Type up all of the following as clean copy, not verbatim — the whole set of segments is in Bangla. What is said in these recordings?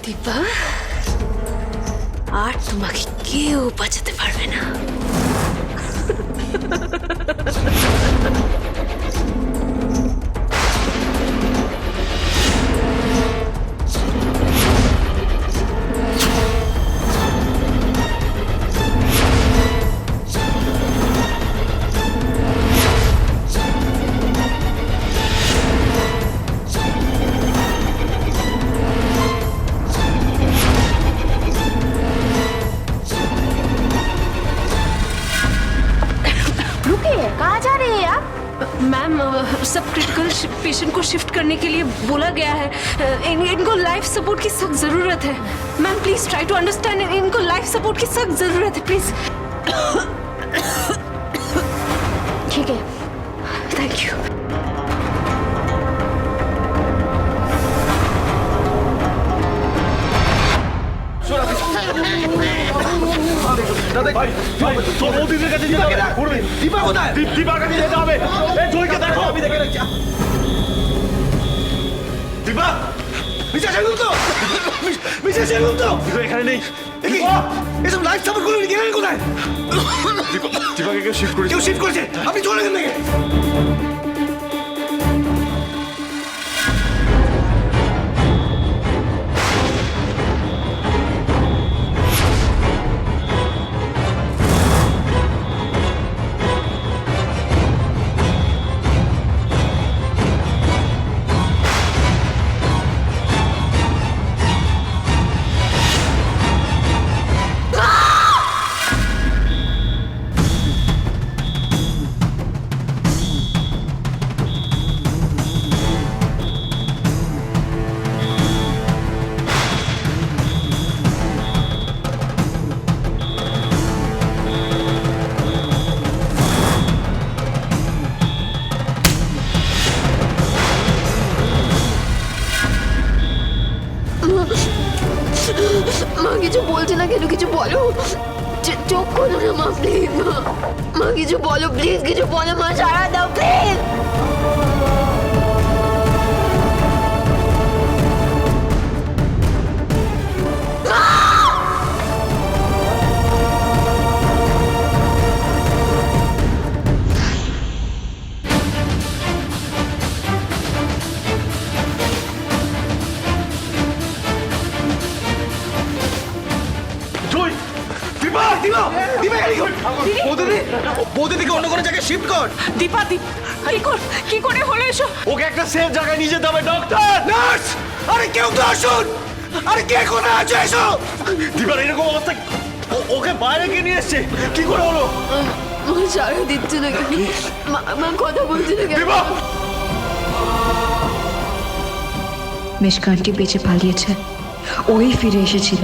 দীপা, আর তোমাকে কেউ বাঁচাতে পারবে না। मैम, सब क्रिटिकल पेशेंट को शिफ्ट करने के लिए बोला गया है। इनको लाइफ सपोर्ट की सख्त जरूरत है। Ma'am please try to understand, इनको लाइफ सपोर्ट की सख्त जरूरत है, प्लीज। ठीक है, थैंक यू। আপনি চলে গেলেন নাকি? মা কিছু বলছে না কেন? কিছু বলো, চোখ খোলো না মা, প্লিজ। মা কিছু বলো, প্লিজ কিছু বলো মা, সাড়া দাও প্লিজ। বৌদিদিকে অন্য কোনো জায়গায় শিফট কর। দীপা, কি করে হলো এসব? ওকে একটা সেফ জায়গায় নিয়ে যেতে হবে। ডক্টর, নার্স, আরে কেউ তো আসুন। আরে কে কোথায় আছে এসো? দীপার এরকম অবস্থা, ওকে বাইরে কে নিয়ে এসছে? কি করে হলো? মা সাড়া দিচ্ছে না কেন? মা কথা বলছে না কেন? দীপা, মিশকানটি বেঁচে পালিয়েছে, ওই ফিরে এসেছিল,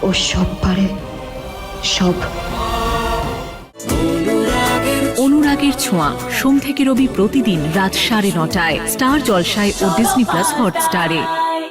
ও সব পারে, সব। অনুরাগের ছোঁয়া, সোম থেকে রবি প্রতিদিন রাত 9:30টায় স্টার জলসায় ও ডিজনি প্লাস হটস্টারে।